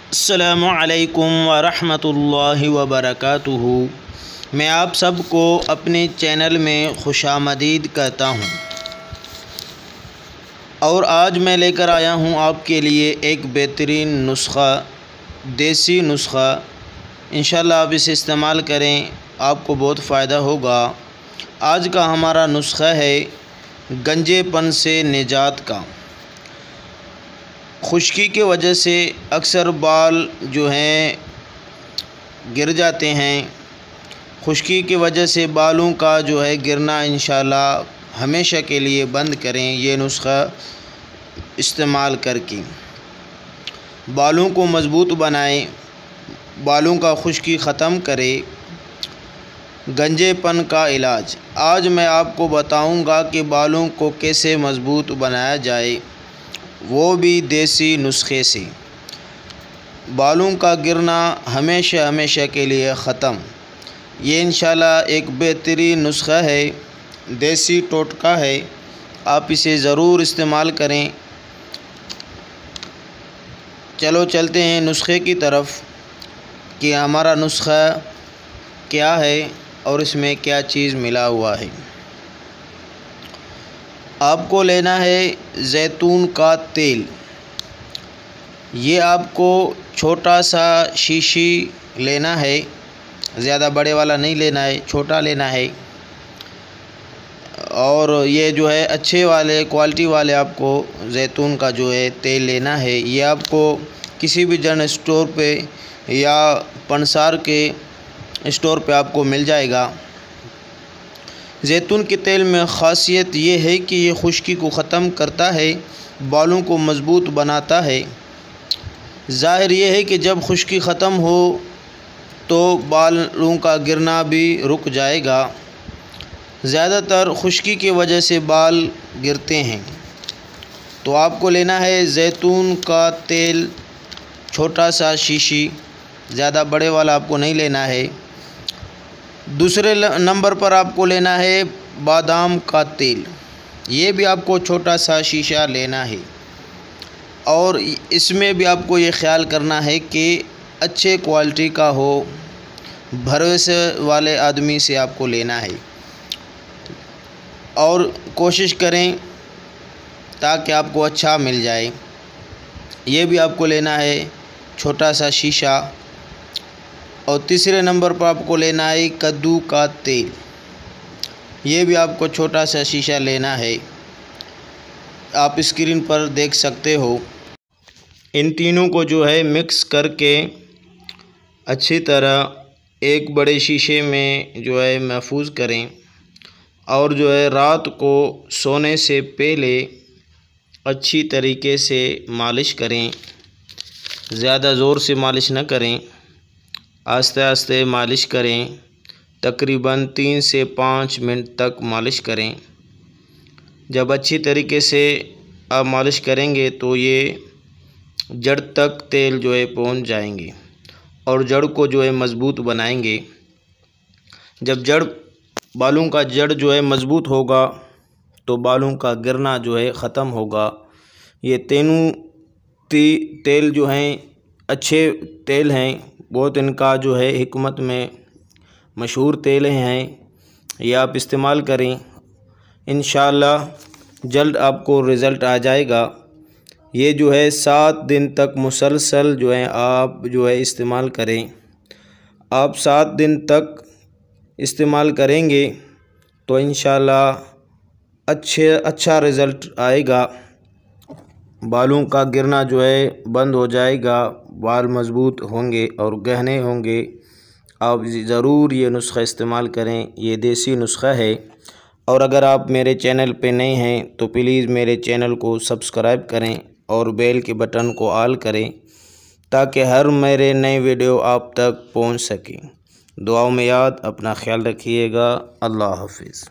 अस्सलामु अलैकुम वरहमतुल्लाहि वबरकातुहू। मैं आप सबको अपने चैनल में खुशामदीद कहता हूँ और आज मैं लेकर आया हूँ आपके लिए एक बेहतरीन नुस्ख़ा, देसी नुस्ख़ा। इंशाल्लाह आप इसे इस्तेमाल करें, आपको बहुत फ़ायदा होगा। आज का हमारा नुस्ख़ा है गंजेपन से निजात का। खुश्की की वजह से अक्सर बाल जो हैं गिर जाते हैं। खुश्की की वजह से बालों का जो है गिरना इंशाल्लाह हमेशा के लिए बंद करें। ये नुस्ख़ा इस्तेमाल करके बालों को मज़बूत बनाएं, बालों का खुश्की ख़त्म करें। गंजेपन का इलाज आज मैं आपको बताऊंगा कि बालों को कैसे मज़बूत बनाया जाए, वो भी देसी नुस्खे से। बालों का गिरना हमेशा के लिए ख़त्म। ये इंशाल्लाह एक बेहतरीन नुस्ख़ा है, देसी टोटका है। आप इसे ज़रूर इस्तेमाल करें। चलो चलते हैं नुस्खे की तरफ कि हमारा नुस्ख़ा क्या है और इसमें क्या चीज़ मिला हुआ है। आपको लेना है ज़ैतून का तेल। ये आपको छोटा सा शीशी लेना है, ज़्यादा बड़े वाला नहीं लेना है, छोटा लेना है। और ये जो है अच्छे वाले क्वालिटी वाले आपको ज़ैतून का जो है तेल लेना है। ये आपको किसी भी जनरल स्टोर पे या पंसार के स्टोर पे आपको मिल जाएगा। ज़ैतून के तेल में ख़ासियत ये है कि ये खुश्की को ख़त्म करता है, बालों को मज़बूत बनाता है। ज़ाहिर ये है कि जब खुश्की ख़त्म हो तो बालों का गिरना भी रुक जाएगा। ज़्यादातर खुश्की की वजह से बाल गिरते हैं। तो आपको लेना है ज़ैतून का तेल, छोटा सा शीशी, ज़्यादा बड़े वाला आपको नहीं लेना है। दूसरे नंबर पर आपको लेना है बादाम का तेल। ये भी आपको छोटा सा शीशा लेना है। और इसमें भी आपको ये ख्याल करना है कि अच्छे क्वालिटी का हो, भरोसे वाले आदमी से आपको लेना है। और कोशिश करें ताकि आपको अच्छा मिल जाए। ये भी आपको लेना है छोटा सा शीशा। और तीसरे नंबर पर आपको लेना है कद्दू का तेल। ये भी आपको छोटा सा शीशा लेना है, आप स्क्रीन पर देख सकते हो। इन तीनों को जो है मिक्स करके अच्छी तरह एक बड़े शीशे में जो है महफूज करें। और जो है रात को सोने से पहले अच्छी तरीके से मालिश करें। ज़्यादा ज़ोर से मालिश न करें, आस्ते आस्ते मालिश करें। तकरीबन 3 से 5 मिनट तक मालिश करें। जब अच्छी तरीके से आप मालिश करेंगे तो ये जड़ तक तेल जो है पहुंच जाएंगे और जड़ को जो है मज़बूत बनाएंगे। जब बालों का जड़ जो है मज़बूत होगा तो बालों का गिरना जो है ख़त्म होगा। ये तीनों तेल जो हैं अच्छे तेल हैं, बहुत इनका जो है हिकमत में मशहूर तेल हैं। ये आप इस्तेमाल करें, इंशाल्लाह जल्द आपको रिज़ल्ट आ जाएगा। ये जो है 7 दिन तक मुसलसल जो है आप जो है इस्तेमाल करें। आप 7 दिन तक इस्तेमाल करेंगे तो इंशाल्लाह अच्छा रिज़ल्ट आएगा। बालों का गिरना जो है बंद हो जाएगा, बाल मज़बूत होंगे और गहने होंगे। आप ज़रूर ये नुस्ख़ा इस्तेमाल करें, ये देसी नुस्ख़ा है। और अगर आप मेरे चैनल पे नए हैं तो प्लीज़ मेरे चैनल को सब्सक्राइब करें और बेल के बटन को ऑल करें ताकि हर मेरे नए वीडियो आप तक पहुंच सकें। दुआओं में याद, अपना ख्याल रखिएगा। अल्लाह हाफ़िज़।